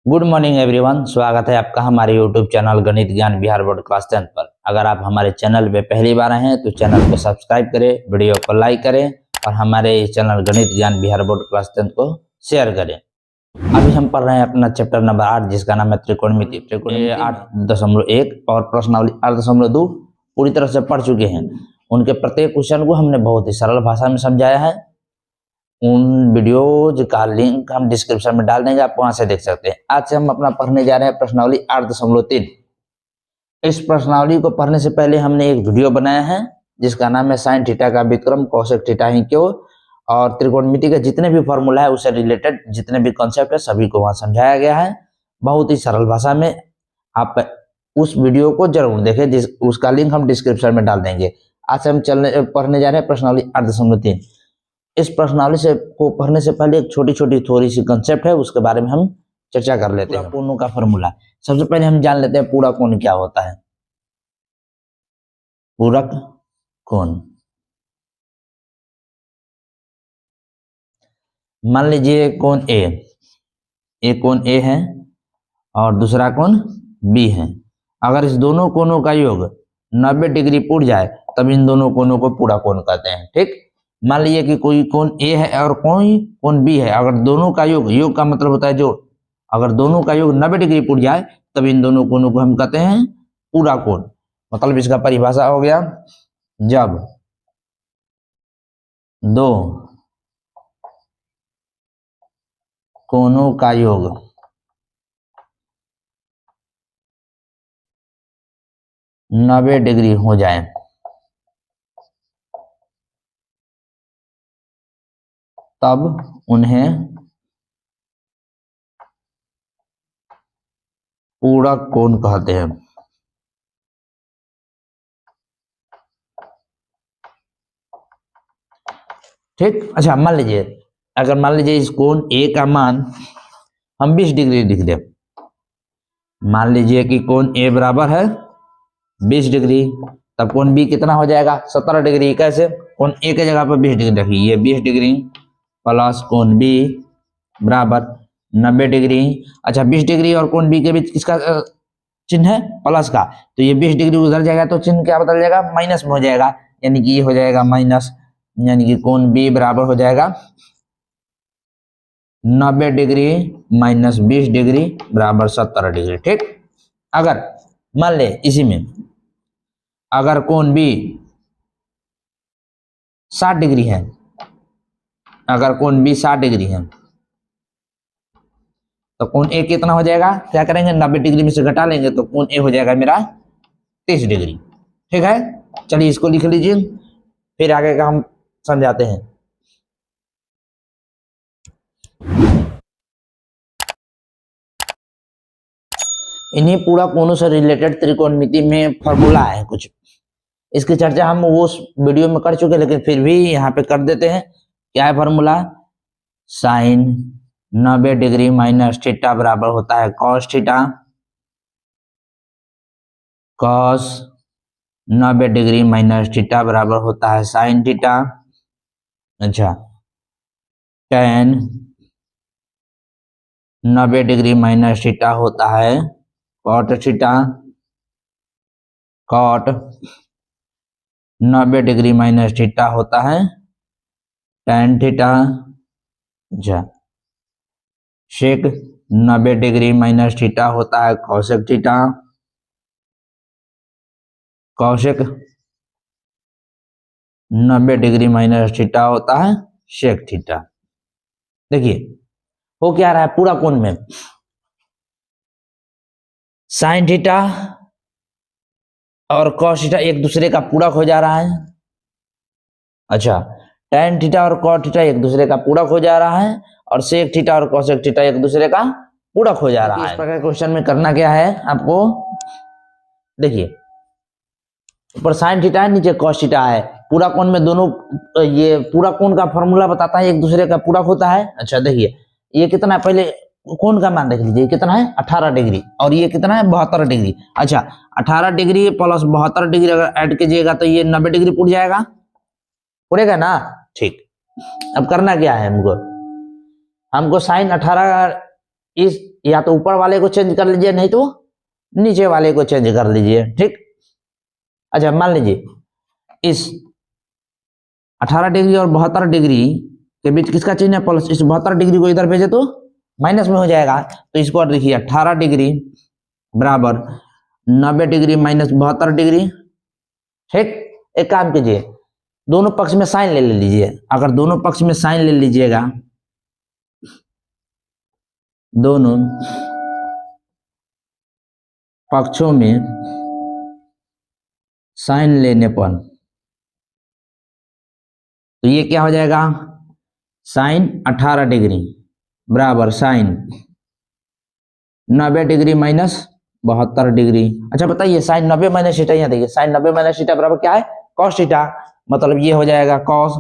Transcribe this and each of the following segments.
Good morning everyone, स्वागत है आपका हमारे यूट्यूब चैनल गणित ज्ञान बिहार बोर्ड क्लास 10 पर। अगर आप हमारे चैनल पे पहली बार आए हैं तो चैनल को सब्सक्राइब करें, वीडियो को लाइक करें और हमारे चैनल गणित ज्ञान बिहार बोर्ड क्लास 10 को शेयर करें। अभी हम पढ़ रहे हैं अपना चैप्टर नंबर 8 जिसका नाम है त्रिकोणमिति। 8.1 और प्रश्नावली 8.2 पूरी तरह से पढ़ चुके हैं। उनके प्रत्येक क्वेश्चन को हमने बहुत ही सरल भाषा में समझाया है। उन वीडियोज का लिंक हम डिस्क्रिप्शन में डाल देंगे, आप वहां से देख सकते हैं। आज से हम अपना पढ़ने जा रहे हैं प्रश्नावली 8.3। इस प्रश्नावली को पढ़ने से पहले हमने एक वीडियो बनाया है जिसका नाम है साइन थीटा का व्युत्क्रम कोसेक थीटा ही क्यों, और त्रिकोणमिति के जितने भी फॉर्मूला है उससे रिलेटेड जितने भी कॉन्सेप्ट है सभी को वहां समझाया गया है बहुत ही सरल भाषा में। आप उस वीडियो को जरूर देखें, उसका लिंक हम डिस्क्रिप्शन में डाल देंगे। आज से हम पढ़ने जा रहे हैं प्रश्नावली 8.3। इस प्रश्नावली से को पढ़ने से पहले एक छोटी छोटी थोड़ी सी कंसेप्ट है, उसके बारे में हम चर्चा कर लेते हैं। कोणों का फॉर्मूला सबसे पहले हम जान लेते हैं पूरक कोण क्या होता है। पूरक कोण, मान लीजिए कोण ए कोण ए है और दूसरा कोण बी है। अगर इस दोनों कोणों का योग 90 डिग्री पूर जाए तब इन दोनों कोणों को पूरक कोण कहते हैं। ठीक, मान लीजिए कि कोई कोण ए है और कोई कोण बी है, अगर दोनों का योग का मतलब होता है जोड़, अगर दोनों का योग 90 डिग्री पूर जाए तब इन दोनों कोणों को हम कहते हैं पूरा कोण। मतलब इसका परिभाषा हो गया, जब दो कोणों का योग 90 डिग्री हो जाए तब उन्हें पूरक कोण कहते हैं। ठीक, अच्छा मान लीजिए इस कोण ए का मान हम 20 डिग्री लिख दें। मान लीजिए कि कोण ए बराबर है 20 डिग्री, तब कोण बी कितना हो जाएगा 17 डिग्री। कैसे? कोण ए के जगह पर 20 डिग्री रखिए, ये 20 डिग्री प्लस कोण बी बराबर 90 डिग्री। अच्छा 20 डिग्री और कोण बी के बीच किसका चिन्ह है? प्लस का, तो ये 20 डिग्री उधर जाएगा तो चिन्ह क्या बदल जाएगा? माइनस में हो जाएगा, यानी कि ये हो जाएगा माइनस, यानी कि कोण बी बराबर हो जाएगा 90 डिग्री माइनस 20 डिग्री बराबर 17 डिग्री। ठीक, अगर मान ले इसी में अगर कोण बी 60 डिग्री है, अगर कोण बी 60 डिग्री है तो कोण ए कितना हो जाएगा? क्या करेंगे? 90 डिग्री में से घटा लेंगे तो कोण ए हो जाएगा मेरा 30 डिग्री। ठीक है, चलिए इसको लिख लीजिए, फिर आगे का हम समझाते हैं। इन्हीं पूरा कोणों से रिलेटेड त्रिकोणमिति में फॉर्मूला है कुछ, इसकी चर्चा हम वो वीडियो में कर चुके, लेकिन फिर भी यहाँ पे कर देते हैं। क्या है formula? Sine 90 degree minus theta बराबर होता है cos theta, cos 90 degree minus theta बराबर होता है साइन थीटा। अच्छा, tan 90 डिग्री माइनस थीटा होता है cot theta, cot 90 degree minus theta होता है tan थीटा। अच्छा, सेक 90 डिग्री माइनस थीटा होता है cosec theta, cosec 90 degree minus theta होता है सेक थीटा। देखिए हो क्या रहा है पूरा कोण में, साइन थीटा और कॉस थीटा एक दूसरे का पूरक हो जा रहा है। अच्छा, tan थीटा और कॉट थीटा एक दूसरे का पूरक हो जा रहा है और सेक थीटा और कॉसेक थीटा एक दूसरे का पूरक हो जा रहा है। इस प्रकार क्वेश्चन में करना क्या है आपको? देखिए ऊपर साइन थीटा है, नीचे कॉस थीटा है। पूरा कोण में दोनों, ये पूरा कोण का फॉर्मूला बताता है एक दूसरे का पूरक होता है। अच्छा देखिए ये कितना है, पहले कोण का मान देख लीजिए कितना है 18 डिग्री और ये कितना है 72 डिग्री। अच्छा 18 डिग्री प्लस 72 डिग्री अगर ऐड कीजिएगा तो ये 90 डिग्री पूर जाएगा, पूरेगा ना? ठीक, अब करना क्या है हमको साइन 18 इस या तो ऊपर वाले को चेंज कर लीजिए, नहीं तो नीचे वाले को चेंज कर लीजिए, ठीक। अच्छा मान लीजिए इस 18 डिग्री और 72 डिग्री के बीच किसका चिन्ह है, प्लस। इस 72 डिग्री को इधर भेजे तो माइनस में हो जाएगा, तो इसको और देखिए 18 डिग्री बराबर 90 डिग्री माइनस 72 डिग्री, ठीक। एक काम कीजिए, दोनों पक्ष में साइन ले लीजिए। अगर दोनों पक्ष में साइन ले लीजिएगा, दोनों पक्षों में साइन लेने पर तो ये क्या हो जाएगा, साइन 18 डिग्री बराबर साइन 90 डिग्री माइनस 72 डिग्री। अच्छा बताइए साइन 90 माइनस थीटा, यहाँ देखिए साइन 90 माइनस थीटा बराबर क्या है, कॉस थीटा। मतलब ये हो जाएगा कॉस,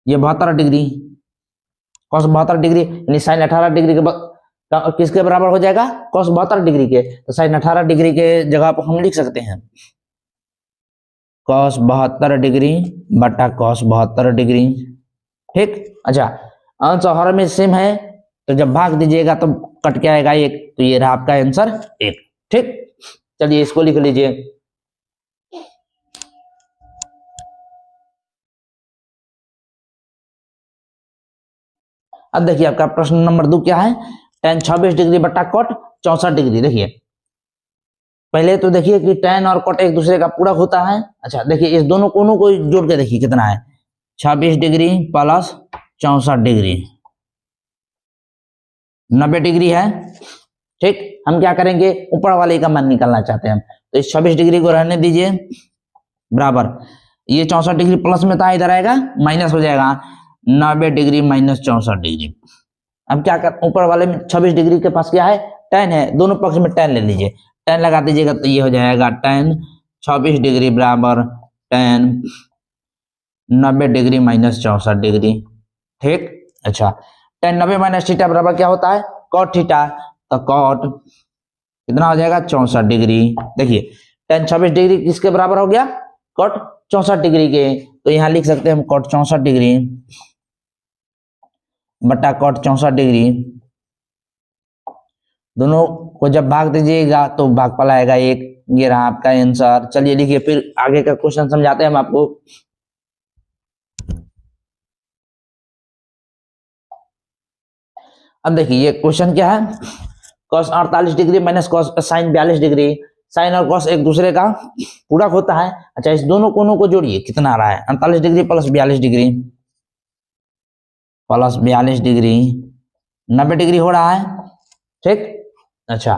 ये 72 डिग्री, कॉस 72 डिग्री, यानी साइन 18 डिग्री के किसके बराबर हो जाएगा, कॉस 72 डिग्री के। तो साइन 18 डिग्री के जगह पर हम लिख सकते हैं कॉस 72 डिग्री बटा कॉस 72 डिग्री, ठीक। अच्छा अंश और हर में सेम है, तो जब भाग दीजिएगा तो कट के आएगा एक, तो ये रहा आपका आंसर एक, ठीक। चलिए इसको लिख लीजिए। अब देखिए आपका प्रश्न नंबर 2 क्या है, tan 26 डिग्री बटा कॉट 64 डिग्री। देखिए पहले तो देखिए कि tan और कॉट एक दूसरे का पूरक होता है। अच्छा देखिए इस दोनों कोनों को जोड़ के देखिए कितना है, 26 डिग्री प्लस 64 डिग्री 90 डिग्री है, ठीक। हम क्या करेंगे, ऊपर वाले का मान निकालना चाहते हैं हम, तो इस 26 डिग्री को रहने दीजिए बराबर, ये 64 डिग्री प्लस में था, इधर आएगा माइनस हो जाएगा 90 डिग्री माइनस 64 डिग्री। अब क्या कर, ऊपर वाले में 26 डिग्री के पास क्या है, tan है, दोनों पक्ष में tan ले लीजिए, tan लगा दीजिएगा तो ये हो जाएगा tan 26 डिग्री बराबर tan 90 डिग्री माइनस 64 डिग्री, ठीक। अच्छा tan 90 माइनस थीटा बराबर क्या होता है, cot थीटा, तो cot कितना हो जाएगा 64 डिग्री। देखिए tan 26 डिग्री किसके बराबर हो गया, cot 64 डिग्री के, तो यहाँ लिख सकते हैं हम cot 64 डिग्री बटा cot 64 डिग्री, दोनों को जब भाग दीजिएगा तो भागफल आएगा एक, ये रहा आपका आंसर। चलिए लिखिए फिर आगे का क्वेश्चन समझाते हैं हम आपको। अब देखिए ये क्वेश्चन क्या है, cos 48 degree minus cos sine 42 degree, sine और cos एक दूसरे का पूरक होता है। अच्छा इस दोनों कोनों को जोड़िए, कितना आ रहा है, 48 degree plus 42 degree plus 42 degree 90 degree हो रहा है, ठीक। अच्छा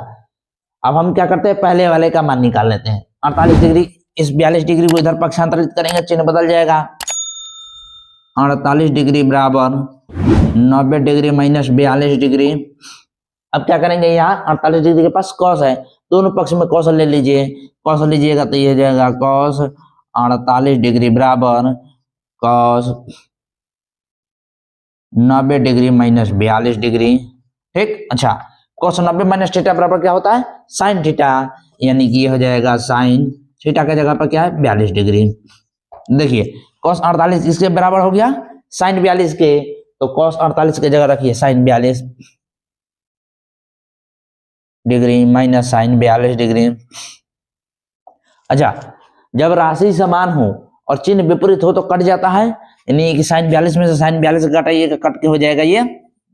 अब हम क्या करते हैं, पहले वाले का मान निकाल लेते हैं। 48 डिग्री इस 42 डिग्री को इधर पक्षांतरित करेंगे, चिन्ह बदल जाएगा, 48 डिग्री बराबर 90 डिग्री माइनस 42 डिग्री। अब क्या करेंगे, यहाँ 48 डिग्री के पास कॉस है, दोनों पक्ष में कॉस ले लीजिए, कॉस लीजिएगा तो ये हो जाएगा कॉस 48 डिग्री बराबर कॉस 90 डिग्री माइनस 42 डिग्री, ठीक। अच्छा cos 90 माइनस थीटा बराबर क्या होता है, साइन थीटा, यानी कि ये हो जाएगा साइन थीटा के जगह पर क्या है 42 डिग्री। देखिए cos 48 इसके बराबर हो गया साइन 42 के, तो cos 48 के जगह रखिए sine 42 degree minus sine 42 degree. अच्छा जब राशि समान हो और चिन्ह विपरीत हो तो कट जाता है, यानी कि साइन 42 में से साइन 42 घटाइएगा, कट के हो जाएगा ये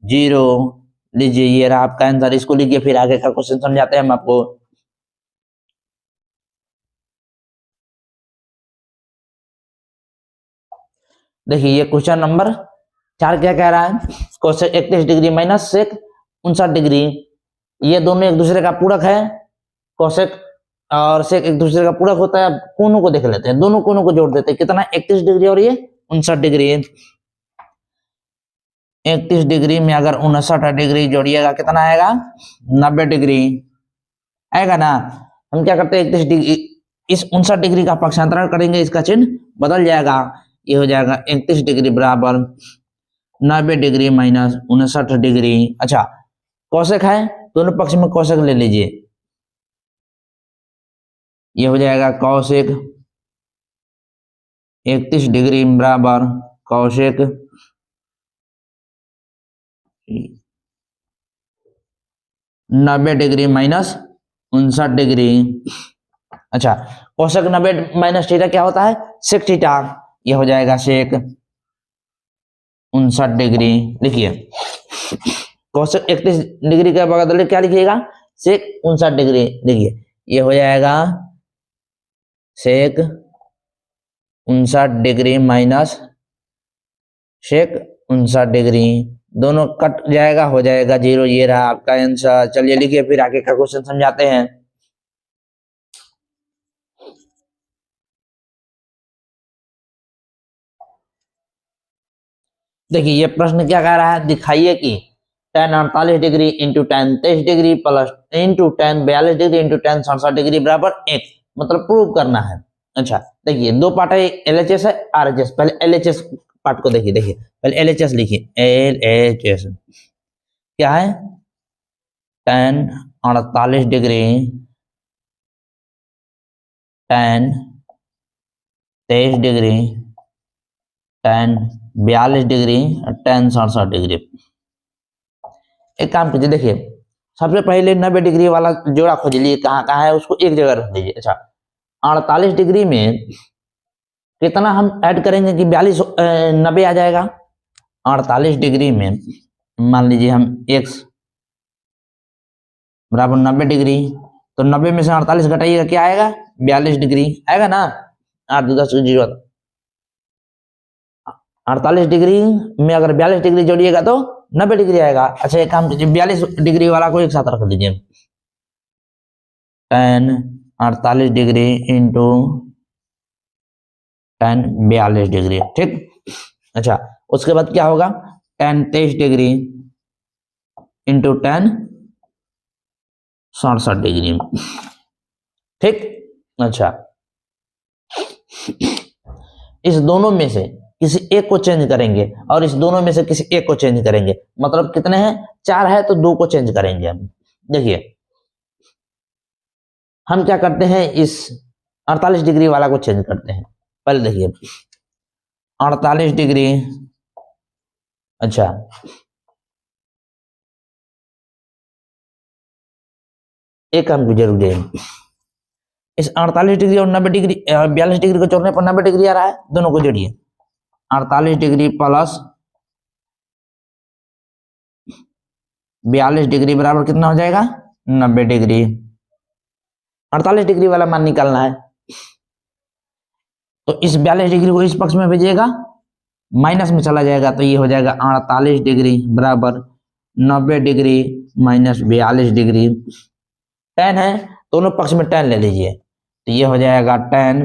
0। लीजिए ये रहा आपका आंसर, इसको लिखिए फिर आगे का क्वेश्चन समझाते हैं हम आपको। देखिए ये क्वेश्चन नंबर 4 क्या कह रहा है, cosec 31 degree minus sec 59 degree, ये दोनों एक दूसरे का पूरक है, कोसेक और सेक एक दूसरे का पूरक होता है। कोनों को देख लेते हैं, दोनों कोनों को जोड़ देते हैं, कितना 31 डिग्री और ये 59 डिग्री। 31 डिग्री में अगर 59 डिग्री जोड़िएगा कितना आएगा 90 डिग्री आएगा ना। हम क्या करते हैं 31 डिग्री इस 59 डिग्री का पक्षांतरण करेंगे, इसका चिन्ह बदल जाएगा, ये हो जाएगा 31 डिग्री बराबर 90 डिग्री माइनस 59 डिग्री। अच्छा कोसेक है, दोनों पक्ष में कोसेक ले लीजिए, ये हो जाएगा कोसेक 31 डिग्री बराबर कोसेक 90 डिग्री माइनस 59 डिग्री। अच्छा, कोशेक 90 माइनस थीटा क्या होता है? Sec theta. ये हो जाएगा सेक 59 डिग्री। लिखिए कोशेक 31 डिग्री के बदले क्या लिखिएगा? Sec 59 degree. लिखिए ये हो जाएगा sec 59 degree minus sec 59 degree, दोनों कट जाएगा, हो जाएगा 0। ये रहा आपका आंसर। चलिए लिखिए फिर आगे का क्वेश्चन समझाते हैं। देखिए ये प्रश्न क्या कह रहा है? दिखाइए कि tan 48 degree into tan 23 degree plus into tan 42 degree into tan 67 degree बराबर 1, मतलब प्रूव करना है। अच्छा देखिए दो पार्ट है, LHS है RHS। पहले LHS पार्ट को देखिए। देखिए पहले LHS लिखिए। LHS क्या है? tan 48 degree tan 23 degree tan 42 degree tan 67 degree. एक काम कीजिए, देखिए सबसे पहले 90 डिग्री वाला जोड़ा खोज लीजिए, कहाँ कहाँ है उसको एक जगह रख दीजिए। अच्छा 48 डिग्री में कितना हम ऐड करेंगे कि 42 90 आ जाएगा? 48 डिग्री में मान लीजिए हम x बराबर 90 डिग्री, तो 90 में से 48 घटाइएगा, क्या आएगा? 42 डिग्री आएगा ना। 8 2 10 0। 48 डिग्री में अगर 42 डिग्री जोड़िएगा तो 90 डिग्री आएगा। अच्छा एक काम कीजिए, 42 डिग्री वाला को एक साथ रख लीजिए। tan 48 degree into tan 42 degree, ठीक। अच्छा उसके बाद क्या होगा? tan 23 degree into tan 67 degree, ठीक। अच्छा इस दोनों में से किसी एक को चेंज करेंगे और इस दोनों में से किसी एक को चेंज करेंगे, मतलब कितने हैं? 4 है तो 2 को चेंज करेंगे हम। देखिए हम क्या करते हैं, इस 48 डिग्री वाला को चेंज करते हैं। पहले देखिए 48 डिग्री, अच्छा एक काम कीजिए, रुक जाइए। इस 48 डिग्री और 90 डिग्री 42 डिग्री को जोड़ने पर 90 डिग्री आ रहा है, दोनों को जोड़िए। 48 डिग्री प्लस 42 डिग्री बराबर कितना हो जाएगा? 90 डिग्री। 48 डिग्री वाला मान निकालना है, तो इस 42 डिग्री को इस पक्ष में भेजिएगा, माइनस में चला जाएगा, तो ये हो जाएगा 48 डिग्री बराबर 90 डिग्री माइनस 42 डिग्री। tan है, दोनों पक्ष में tan ले लीजिए, तो ये हो जाएगा tan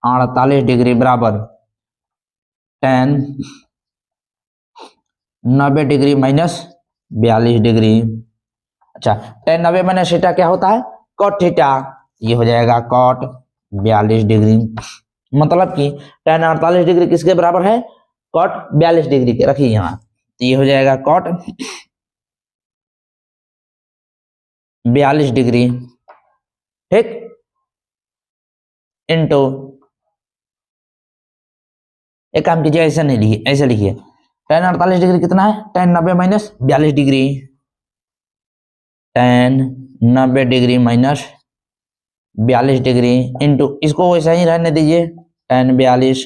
48 डिग्री बराबर tan 90 डिग्री माइनस 42 डिग्री। अच्छा tan 90 माइनस थीटा क्या होता है? cot theta. ये हो जाएगा cot 42 डिग्री, मतलब कि tan 48 डिग्री किसके बराबर है? cot 42 डिग्री के। रखिए यहाँ, तो ये हो जाएगा cot 42 डिग्री, ठीक, इंटू एक काम कीजिए, ऐसे नहीं लिखिए, ऐसे लिखिए tan 48 डिग्री कितना है? tan 90 minus 42 degree, tan 90 degree minus 42 degree into, इसको वैसा ही रहने दीजिए, tan 42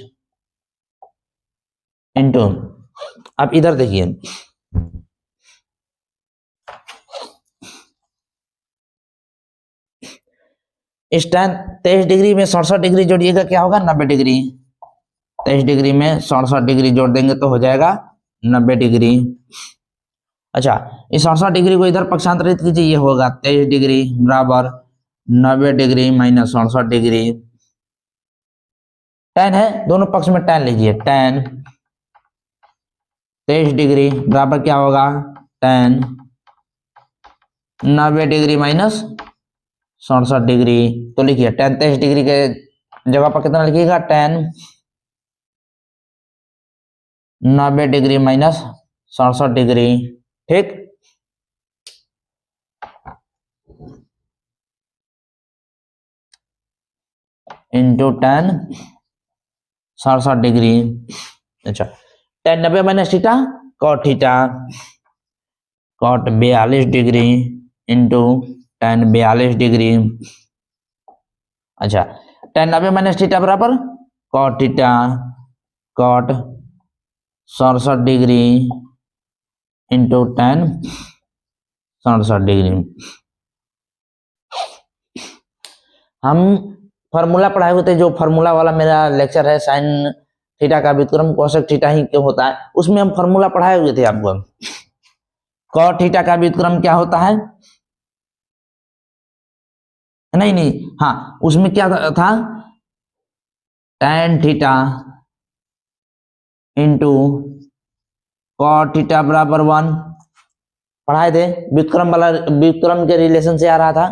इंटू, अब इधर देखिए इस tan 23 डिग्री में 67 डिग्री जोड़िएगा, क्या होगा? 90 डिग्री। 23 डिग्री में 67 डिग्री जोड़ देंगे तो हो जाएगा 90 डिग्री। अच्छा इस 67 डिग्री को इधर पक्षांतरित कीजिए, ये होगा 23 डिग्री बराबर 90 डिग्री माइनस 67 डिग्री। tan है, दोनों पक्ष में tan लीजिए, tan 23 डिग्री बराबर क्या होगा? tan 90 degree minus 67 degree. तो लिखिए tan 23 डिग्री के जगह पर कितना लिखिएगा? tan 90 डिग्री माइनस 67 डिग्री, ठीक। Into tan 67 degree. अच्छा tan 90 minus theta cot theta, cot 42 degree into tan 42 degree. अच्छा, tan 90 माइनस थीटा बराबर cot theta cot 67 degree into tan 67 degree. हम फॉर्मूला पढ़ाए हुए थे, जो फॉर्मूला वाला मेरा लेक्चर है साइन थीटा का व्युत्क्रम कोसेक थीटा ही क्यों होता है, उसमें हम फॉर्मूला पढ़ाए हुए थे आपको। कॉट थीटा का व्युत्क्रम क्या होता है, नहीं हाँ, उसमें क्या था, tan theta into cot theta बराबर 1 पढ़ाए थे। व्युत्क्रम वाला व्युत्क्रम के रिलेशन से आ रहा था,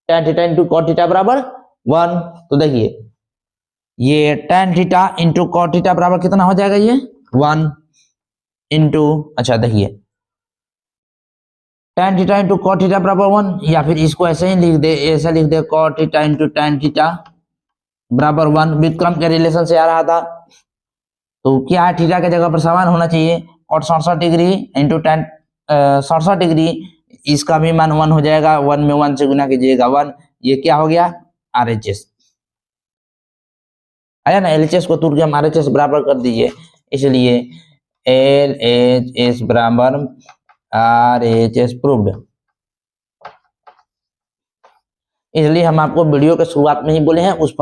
tan theta into cot theta बराबर 1। तो देखिए ये tan theta into cot theta बराबर कितना हो जाएगा, ये 1 इंटू, अच्छा देखिए tan theta into cot theta बराबर 1, या फिर इसको ऐसे ही लिख दे, ऐसा लिख they caught theta into tan theta बराबर 1। व्युत्क्रम के रिलेशन से आ रहा था, तो क्या है, थीटा की जगह पर समान होना चाहिए। Cot 67 degree into tan 67 degree, इसका भी मान 1 हो जाएगा, 1 में 1 से गुना कीजिएगा 1, ये क्या हो गया RHS आया ना। LHS को तोड़ के हम RHS बराबर कर दीजिए, इसलिए LHS बराबर RHS प्रूव्ड। इसलिए हम आपको वीडियो के शुरुआत में ही बोले हैं उस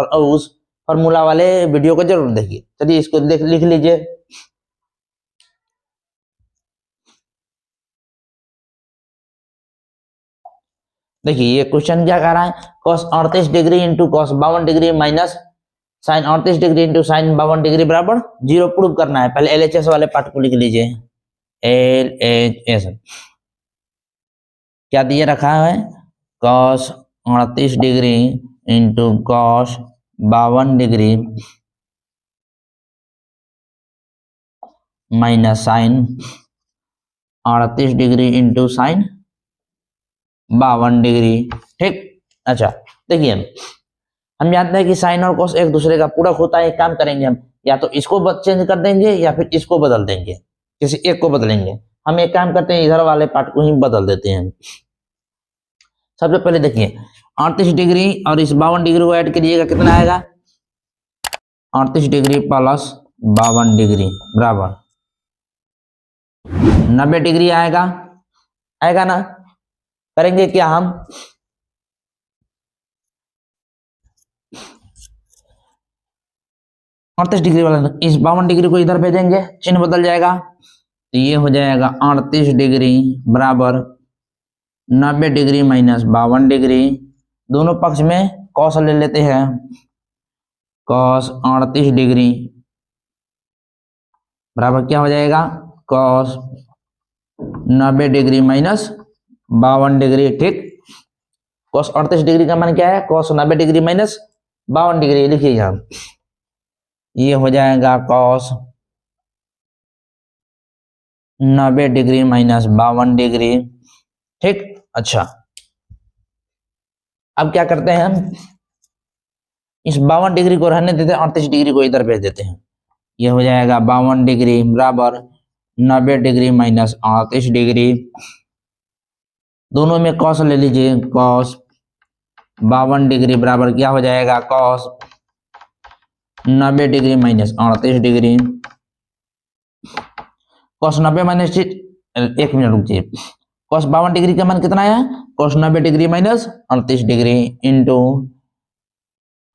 फॉर्मूला वाले वीडियो को जरूर देखिए। चलिए इसको लिख लीजिए। देखिए ये क्वेश्चन क्या कह रहा है, cos 38 degree into cos 52 degree minus sin 38 degree into sin 52 degree बराबर 0 प्रूव करना है। पहले LHS वाले पार्ट को लिख लीजिए। LHS क्या दिए रखा है, cos 38 degree into cos 52 degree minus sin 38 degree into sin 52 degree. ठीक, अच्छा देखिए हम जानते हैं कि साइन और कोस एक दूसरे का पूरक होता है। एक काम करेंगे, हम या तो इसको चेंज कर देंगे या फिर इसको बदल देंगे, किसी एक को बदलेंगे। हम एक काम करते हैं, इधर वाले पार्ट को ही बदल देते हैं। सबसे पहले देखिए 38 डिग्री और इस 52 डिग्री को ऐड करिएगा, कितना आएगा, 38 डिग्री प्लस 52 डिग्री बराबर 90 डिग्री आएगा, आएगा ना। करेंगे क्या हम, अड़तीस डिग्री वाला इस 52 डिग्री को इधर भेजेंगे, चिन्ह बदल जाएगा, तो ये हो जाएगा 38 डिग्री बराबर 90 डिग्री माइनस 52 डिग्री। दोनों पक्ष में कॉस ले लेते हैं, कॉस 38 डिग्री बराबर क्या हो जाएगा, कॉस 90 डिग्री माइनस 52 डिग्री। ठीक, कॉस 38 डिग्री का मान क्या है, कॉस 90 डिग्री माइनस 52 डिग्री। लिखिए यहाँ, ये हो जाएगा कॉस 90 डिग्री माइनस 52 डिग्री। ठीक, अच्छा अब क्या करते हैं हम, इस 52 डिग्री को रहने देते हैं, 38 डिग्री को इधर भेज देते हैं। ये हो जाएगा 52 डिग्री बराबर 90 डिग्री माइनस 38 डिग्री। दोनों में कॉस ले लीजिए, कॉस 52 डिग्री बराबर क्या हो जाएगा, cos 90 degree minus 38 degree. Cos 90 minus, एक मिनट रुकिए, कॉस 52 डिग्री का मान कितना आया, cos 90 degree minus 38 degree into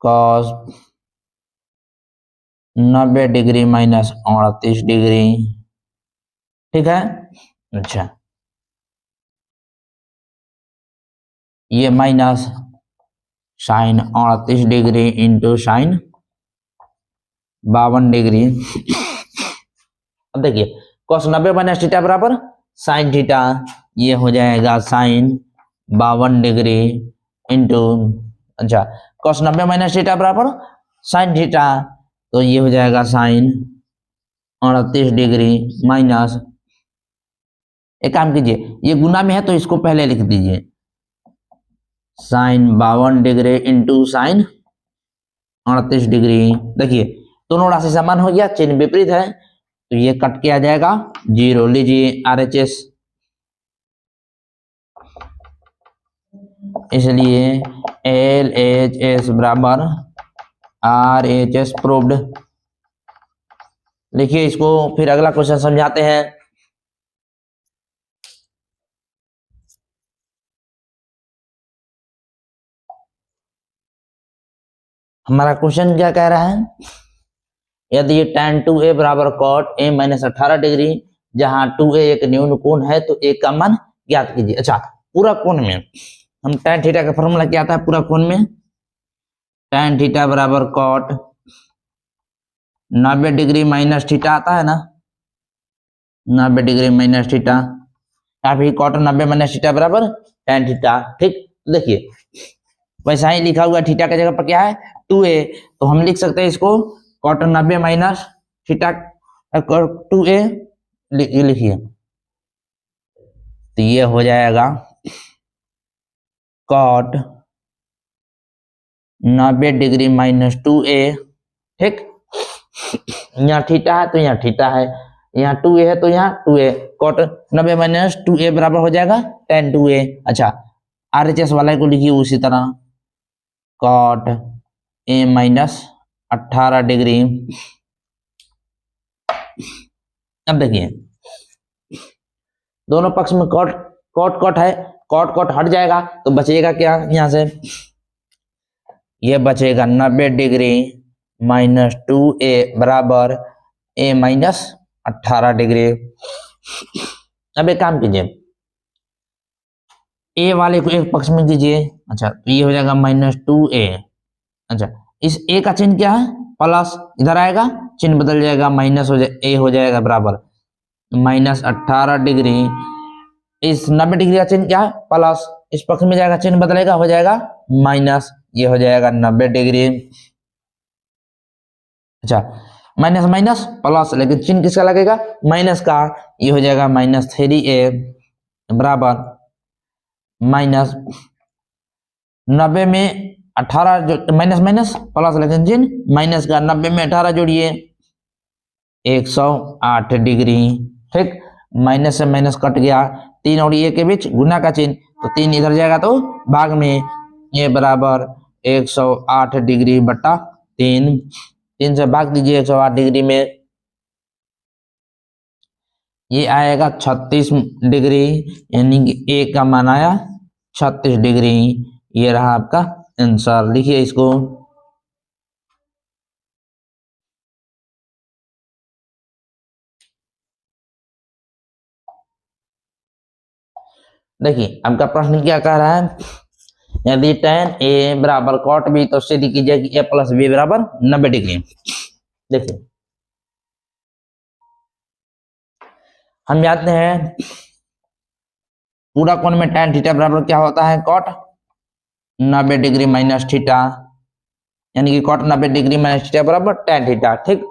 cos 90 degree minus 38 degree. ठीक है, अच्छा ये minus sine 38 degree into sine 52 degree. अब देखिए cos 90 माइनस थीटा बराबर साइन थीटा, ये हो जाएगा साइन 52 डिग्री इंटू, अच्छा cos 90 माइनस थीटा बराबर साइन थीटा, तो ये हो जाएगा साइन 38 डिग्री माइनस, एक काम कीजिए ये गुना में है तो इसको पहले लिख दीजिए, sine 52 degree into sine 38 degree. देखिए दोनों राशि समान हो गया, चिन्ह विपरीत है तो ये कट के आ जाएगा 0। लीजिए RHS, इसलिए LHS बराबर RHS प्रूव्ड। लिखिए इसको, फिर अगला क्वेश्चन समझाते हैं। हमारा क्वेश्चन क्या कह रहा है, यदि tan 2a बराबर cot a माइनस 18 डिग्री, जहां 2a एक न्यून कोण है तो a का मान ज्ञात कीजिए। अच्छा, पूरा कोण में हम tan थीटा का फॉर्मूला क्या आता है, पूरा कोण में tan थीटा बराबर cot 90 डिग्री माइनस थीटा आता है ना, 90 डिग्री माइनस थीटा, या फिर cot 90 माइनस थीटा बराबर tan थीटा। ठीक, देखिए वैसा ही लिखा हुआ, थीटा की जगह पर क्या है 2a, तो हम लिख सकते हैं इसको cot 90 माइनस थीटा 2a लिखिए, तो ये हो जाएगा cot 90 डिग्री माइनस 2a। ठीक, यहाँ थीटा है तो यहाँ थीटा है, यहाँ 2a है तो यहाँ 2a, cot 90 माइनस 2a बराबर हो जाएगा tan 2a। अच्छा, RHS वाला को लिखिए उसी तरह, cot a माइनस 18 डिग्री। अब देखिए दोनों पक्ष में cot cot cot है, cot cot हट जाएगा तो बचेगा क्या, यहां से ये बचेगा 90 डिग्री माइनस 2a बराबर a माइनस 18 डिग्री। अब एक काम कीजिए, a वाले को एक पक्ष में कीजिए। अच्छा, तो ये हो जाएगा माइनस 2a। अच्छा, इस a का चिन्ह क्या है, प्लस, इधर आएगा चिन्ह बदल जाएगा, माइनस a हो जाएगा बराबर माइनस 18 डिग्री। इस 90 डिग्री का चिन्ह क्या है, प्लस, इस पक्ष में जाएगा चिन्ह बदलेगा, हो जाएगा माइनस, ये हो जाएगा 90 डिग्री। अच्छा, माइनस माइनस प्लस, लेकिन चिन्ह किसका लगेगा, माइनस का, ये हो जाएगा माइनस 3a बराबर माइनस 90 में 18 जो माइनस माइनस प्लस, लेकिन चिन्ह माइनस का, 90 में 18 जोड़िए 108 डिग्री। ठीक, माइनस से माइनस कट गया, 3 और ये के बीच गुना का चिन्ह, तो 3 इधर जाएगा तो भाग में, ये बराबर 108 डिग्री बटा 3, 3 से भाग दीजिए 108 डिग्री में, ये आएगा 36 डिग्री, यानी कि ए का मान आया 36 डिग्री। ये रहा आपका आंसर, लिखिए इसको। देखिए आपका प्रश्न क्या कह रहा है, यदि tan a बराबर cot b, तो सिद्ध कीजिए कि a प्लस b बराबर 90 डिग्री। देखिए हम जानते हैं पूरा कोण में tan थीटा बराबर क्या होता है, cot 90 डिग्री माइनस थीटा, यानी कि cot 90 डिग्री माइनस थीटा बराबर tan थीटा। ठीक,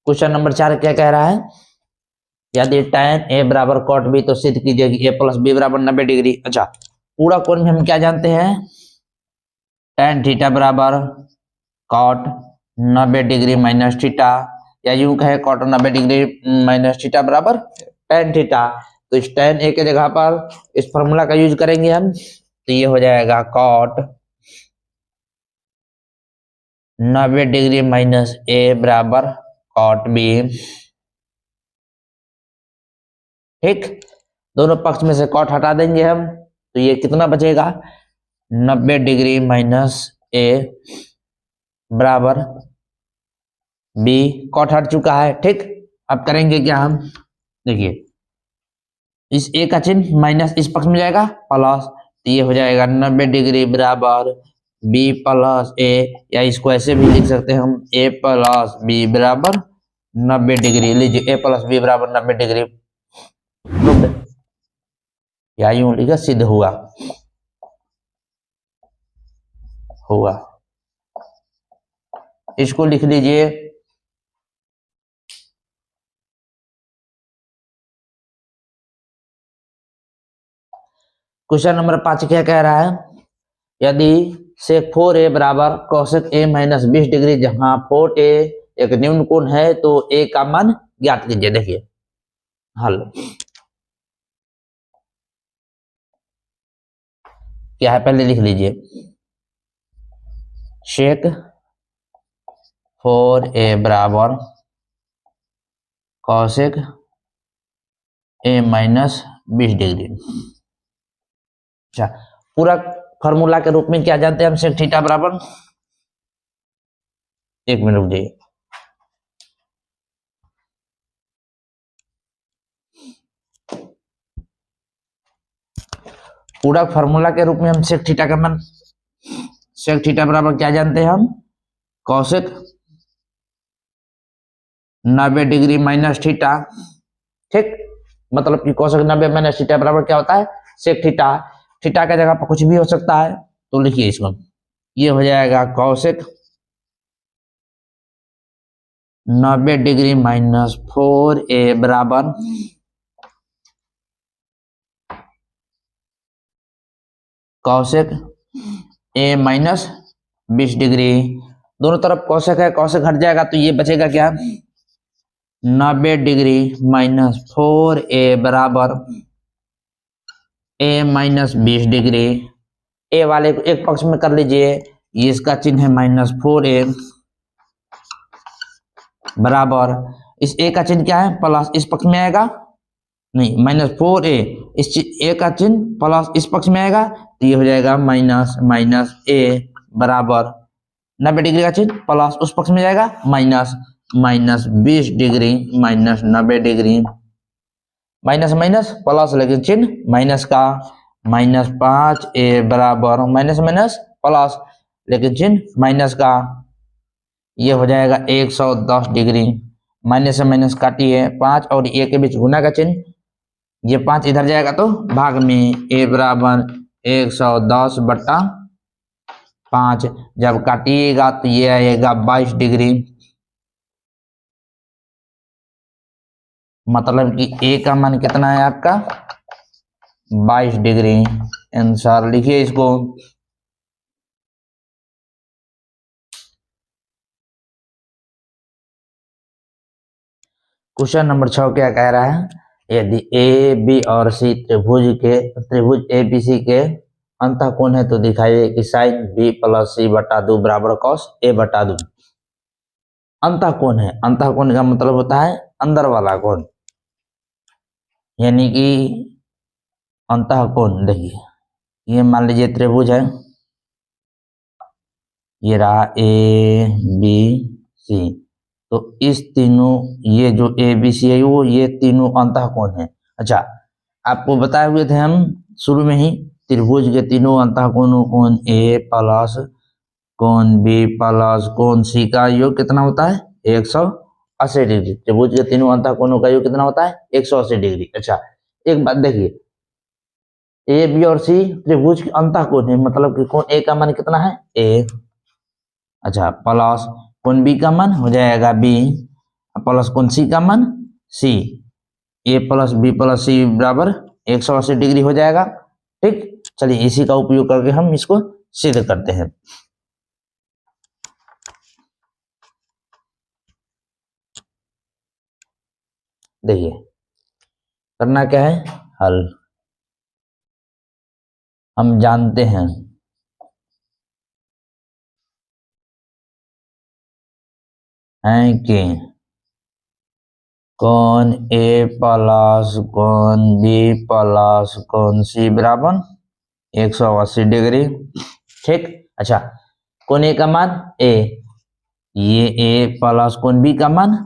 क्वेश्चन नंबर 4 क्या कह रहा है, यदि tan a बराबर cot b, तो सिद्ध कीजिए कि a प्लस b बराबर 90 डिग्री। अच्छा, पूरा कोण में हम क्या जानते हैं, tan थीटा बराबर cot 90 डिग्री माइनस थीटा, या यूं कहे cot 90 डिग्री माइनस थीटा बराबर tan थीटा। तो इस tan a के जगह पर इस फॉर्मूला का यूज करेंगे हम, तो ये हो जाएगा cot 90 डिग्री माइनस a बराबर cot b। ठीक, दोनों पक्ष में से cot हटा देंगे हम, तो ये कितना बचेगा, 90 डिग्री माइनस a बराबर b, cot हट चुका है। ठीक, अब करेंगे क्या हम, देखिए इस a का चिन्ह माइनस इस पक्ष में जाएगा प्लस, तो ये हो जाएगा 90 डिग्री बराबर b प्लस a, या इसको ऐसे भी लिख सकते हैं हम, a प्लस b बराबर 90 डिग्री। लीजिए a प्लस b बराबर 90 डिग्री, या यूं लिखा, सिद्ध हुआ, हुआ। इसको लिख लीजिए, क्वेश्चन नंबर 5 क्या कह रहा है, यदि sec 4a बराबर cosec a माइनस 20 डिग्री, जहां 4a एक न्यून कोण है तो a का मान ज्ञात कीजिए। देखिए हल, क्या है पहले लिख लीजिए, शेक 4a बराबर कॉसेक a माइनस 20 डिग्री। अच्छा, पूरा फॉर्मूला के रूप में क्या जानते हैं हम, सेक थीटा बराबर, एक मिनट रुक जाइए, पूरा फॉर्मूला के रूप में हम सेक थीटा का मान, सेक थीटा बराबर क्या जानते हैं हम, कॉसेक 90 डिग्री माइनस थीटा। ठीक, मतलब कि कॉसेक 90 माइनस थीटा बराबर क्या होता है, सेक थीटा। थीटा का जगह पर कुछ भी हो सकता है, तो लिखिए इसको, ये हो जाएगा कॉसेक 90 डिग्री माइनस 4a बराबर कॉसेक a माइनस 20 डिग्री। दोनों तरफ कॉसेक है, कॉसेक हट जाएगा तो ये बचेगा क्या, 90 डिग्री माइनस 4a बराबर a माइनस 20 डिग्री। ए वाले को एक पक्ष में कर लीजिए, ये इसका चिन्ह है -4a बराबर, इस ए का चिन्ह क्या है, प्लस, इस पक्ष में आएगा, नहीं, -4a, इस ए का चिन्ह प्लस इस पक्ष में आएगा, तो ये हो जाएगा माइनस ए बराबर 90 डिग्री का चिन्ह प्लस उस पक्ष में जाएगा minus 20 degree minus 90 degree, minus minus plus, लेकिन चिन्ह माइनस का, -5a बराबर माइनस माइनस प्लस, लेकिन चिन्ह माइनस का, ये हो जाएगा 110 डिग्री। माइनस से माइनस काटिए, 5 और ए के बीच गुना का चिन्ह, ये 5 इधर जाएगा तो भाग में, ए बराबर 110/5, जब काटिएगा तो ये आएगा 22 डिग्री, मतलब कि ए का मान कितना है आपका 22 डिग्री। आंसर लिखिए इसको, क्वेश्चन नंबर 6 क्या कह रहा है, यदि ए बी और सी त्रिभुज ए बी सी के अंतःकोण है तो दिखाइए कि साइन बी प्लस सी बटा 2 बराबर कॉस ए बटा 2। अंतःकोण है, अंतःकोण का मतलब होता है अंदर वाला कोण, यानी कि अंतःकोण, देखिए ये मान लीजिए त्रिभुज है, ये रहा ए बी सी, तो इस तीनों, ये जो ए बी सी है वो ये तीनों अंतःकोण है। अच्छा, आपको बताए हुए थे हम शुरू में ही, त्रिभुज के तीनों अंतःकोणों, कोण ए प्लस कोण बी प्लस कोण सी का योग कितना होता है 180 डिग्री। त्रिभुज के तीनों अंतःकोणों का योग कितना होता है 180 डिग्री। अच्छा, एक बात देखिए, ए बी और सी त्रिभुज के अंतःकोण है, मतलब कि कोण ए का मान कितना है ए, अच्छा, प्लस कोण बी का मान हो जाएगा बी, प्लस कोण सी का मान सी, ए प्लस बी प्लस सी बराबर 180 डिग्री हो जाएगा। ठीक, चलिए इसी का उपयोग करके हम इसको सिद्ध करते हैं। देखिए करना क्या है, हल, हम जानते हैं कि कोण ए प्लस कोण बी प्लस कोण सी बराबर 180 डिग्री। ठीक, अच्छा, कोण ए का मान ए, ये ए प्लस कोण बी का मान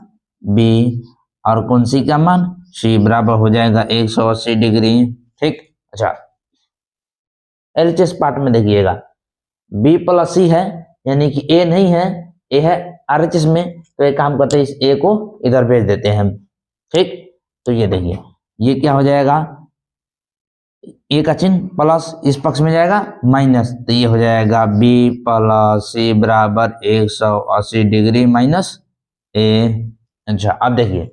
बी और कोण सी का मान सी बराबर हो जाएगा 180 डिग्री। ठीक, अच्छा, एलएचएस पार्ट में देखिएगा, बी प्लस सी है, यानी कि ए नहीं है, ए है आरएचएस में, तो एक काम करते हैं, इस ए को इधर भेज देते हैं हम। ठीक, तो ये देखिए, ये क्या हो जाएगा, ए का चिन्ह प्लस इस पक्ष में जाएगा माइनस, तो ये हो जाएगा बी प्लस सी बराबर 180 डिग्री माइनस ए। अच्छा, अब देखिए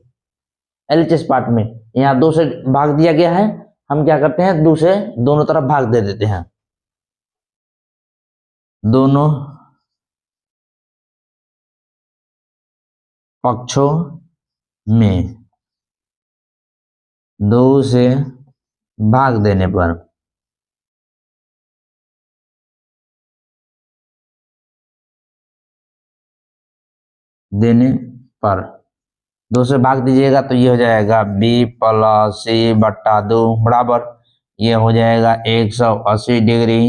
एलएचएस पार्ट में यहाँ 2 से भाग दिया गया है, हम क्या करते हैं 2 से दोनों तरफ भाग दे देते हैं, दोनों पक्षों में 2 से भाग देने पर देने पर 2 से भाग दीजिएगा तो ये हो जाएगा b प्लस सी बट्टा 2 बराबर ये हो जाएगा 180 डिग्री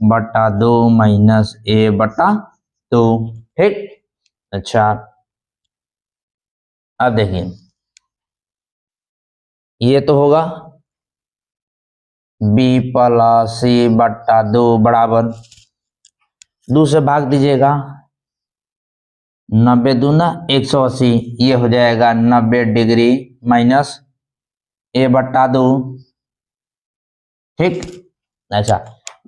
बट्टा 2 माइनस a बट्टा 2। ठीक। अच्छा अब देखिए ये तो होगा b प्लस सी बट्टा 2 बराबर 2 से भाग दीजिएगा 90 दूना 180 ये हो जाएगा 90 डिग्री माइनस a बट्टा 2। ठीक। अच्छा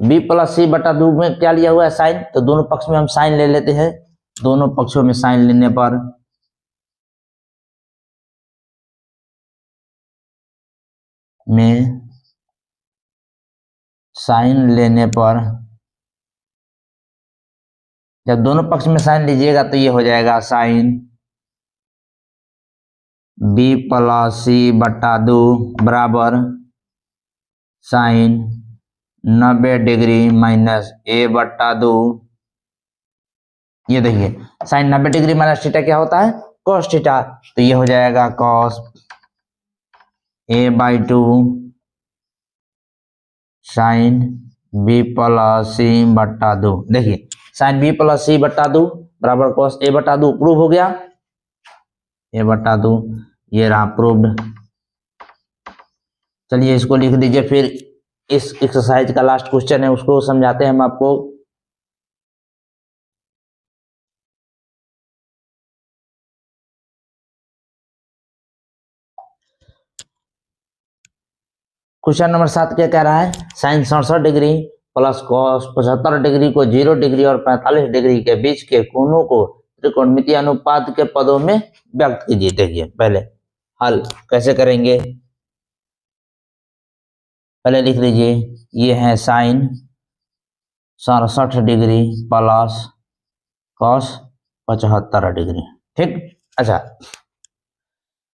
b प्लस सी बटा 2 में क्या लिया हुआ है साइन, तो दोनों पक्ष में हम साइन ले लेते हैं। दोनों पक्षों में साइन लेने पर जब दोनों पक्ष में साइन लीजिएगा तो ये हो जाएगा साइन b प्लस सी बटा 2 बराबर साइन 90 डिग्री माइनस a बट्टा 2। ये देखिए साइन 90 डिग्री माइनस थीटा क्या होता है cos थीटा, तो ये हो जाएगा cos a/2 sine b plus C बट्टा 2। देखिए साइन b प्लस सी बट्टा 2 बराबर cos a बट्टा 2 प्रूव हो गया। a बट्टा 2 ये रहा प्रूव्ड। चलिए इसको लिख दीजिए, फिर इस एक्सरसाइज का लास्ट क्वेश्चन है उसको समझाते हैं हम आपको। क्वेश्चन नंबर 7 क्या कह रहा है, sine 67 degree plus cos 75 degree को 0 डिग्री और 45 डिग्री के बीच के कोणों को त्रिकोणमितीय अनुपात के पदों में व्यक्त कीजिए। देखिए पहले हल कैसे करेंगे, पहले लिख लीजिए ये है sine 67 degree plus cos 75 degree. ठीक। अच्छा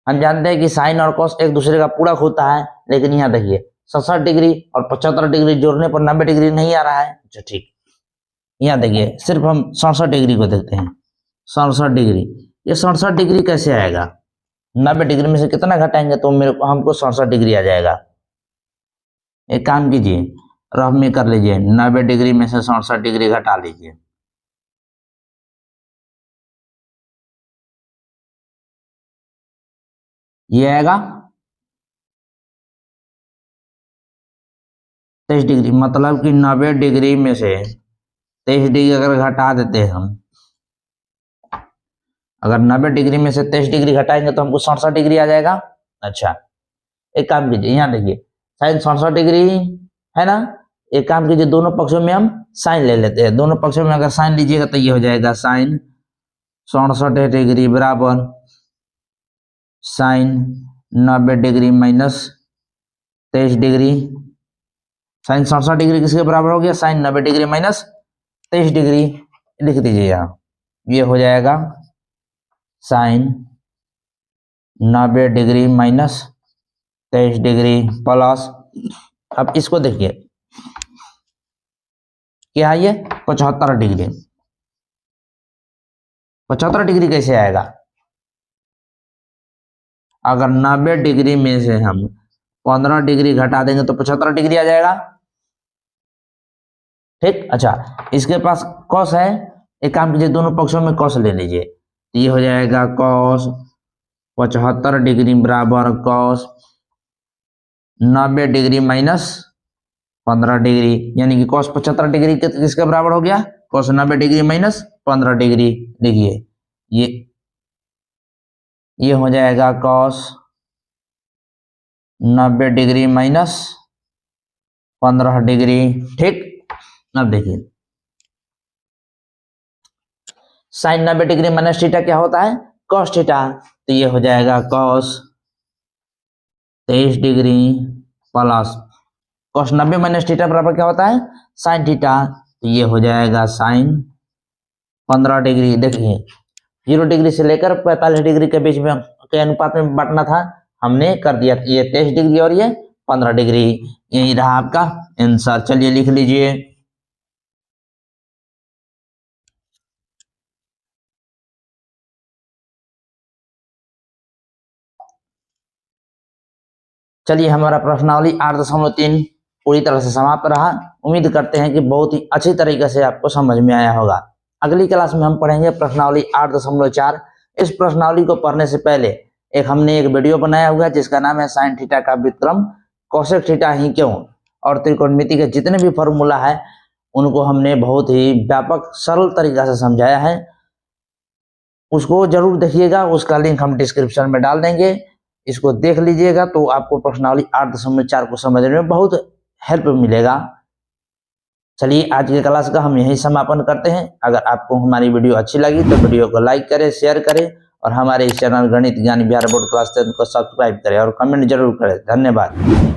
हम जानते हैं कि साइन और कॉस एक दूसरे का पूरक होता है, लेकिन यहाँ देखिए 67 डिग्री और 75 डिग्री जोड़ने पर 90 डिग्री नहीं आ रहा है। अच्छा ठीक, यहाँ देखिए सिर्फ हम 67 डिग्री को देखते हैं। 67 डिग्री, ये 67 डिग्री कैसे आएगा, 90 डिग्री में से कितना घटाएंगे तो हमको 67 डिग्री आ जाएगा। एक काम कीजिए रफ में कर लीजिए, 90 डिग्री में से 67 डिग्री घटा लीजिए। ये आएगा 23 डिग्री, मतलब कि 90 डिग्री में से 23 डिग्री अगर घटा देते हैं हम, अगर 90 डिग्री में से 23 डिग्री घटाएंगे तो हमको 67 डिग्री आ जाएगा। अच्छा एक काम कीजिए, यहाँ देखिए साइन 67 डिग्री है ना, एक काम कीजिए दोनों पक्षों में हम साइन ले लेते हैं। दोनों पक्षों में अगर साइन लीजिएगा तो ये हो जाएगा साइन 67 डिग्री बराबर sine 90 degree minus 23 degree. Sine 67 degree किसके बराबर हो गया, साइन 90 डिग्री माइनस 23 डिग्री। लिख दीजिए यहाँ, ये हो जाएगा sine 90 degree minus 23 degree plus, अब इसको देखिए क्या है ये 75 डिग्री। 75 डिग्री कैसे आएगा, अगर 90 डिग्री में से हम 15 डिग्री घटा देंगे तो 75 डिग्री आ जाएगा। ठीक। अच्छा इसके पास कॉस है, एक काम कीजिए दोनों पक्षों में कॉस ले लीजिए, तो ये हो जाएगा कॉस 75 डिग्री बराबर कॉस 90 डिग्री माइनस 15 डिग्री, यानी कि कॉस 75 डिग्री किसके बराबर हो गया, कॉस 90 डिग्री माइनस 15 डिग्री। देखिए ये हो जाएगा कॉस 90 डिग्री माइनस 15 डिग्री। ठीक। अब देखिए साइन 90 डिग्री माइनस थीटा क्या होता है कॉस थीटा, तो ये हो जाएगा cos 23 degree plus cos 90 minus theta बराबर क्या होता है साइन थीटा, तो ये हो जाएगा साइन 15 डिग्री। देखिए 0 डिग्री से लेकर 45 डिग्री के बीच में के अनुपात में बांटना था, हमने कर दिया। ये 23 डिग्री और ये 15 डिग्री, यही रहा आपका आंसर। चलिए लिख लीजिए। चलिए, हमारा प्रश्नावली 8.3 पूरी तरह से समाप्त रहा। उम्मीद करते हैं कि बहुत ही अच्छी तरीके से आपको समझ में आया होगा। अगली क्लास में हम पढ़ेंगे प्रश्नावली 8.4। इस प्रश्नावली को पढ़ने से पहले हमने एक वीडियो बनाया हुआ है जिसका नाम है साइन थीटा का व्युत्क्रम कोसेक थीटा ही क्यों, और त्रिकोणमिति के जितने भी फॉर्मूला है उनको हमने बहुत ही व्यापक सरल तरीका से समझाया है। उसको जरूर देखिएगा, उसका लिंक हम डिस्क्रिप्शन में डाल देंगे। इसको देख लीजिएगा तो आपको प्रश्नावली 8.4 को समझने में बहुत हेल्प मिलेगा। चलिए, आज के क्लास का हम यही समापन करते हैं। अगर आपको हमारी वीडियो अच्छी लगी तो वीडियो को लाइक करें, शेयर करें और हमारे इस चैनल गणित ज्ञान बिहार बोर्ड क्लास 10 को सब्सक्राइब करें और कमेंट जरूर करें। धन्यवाद।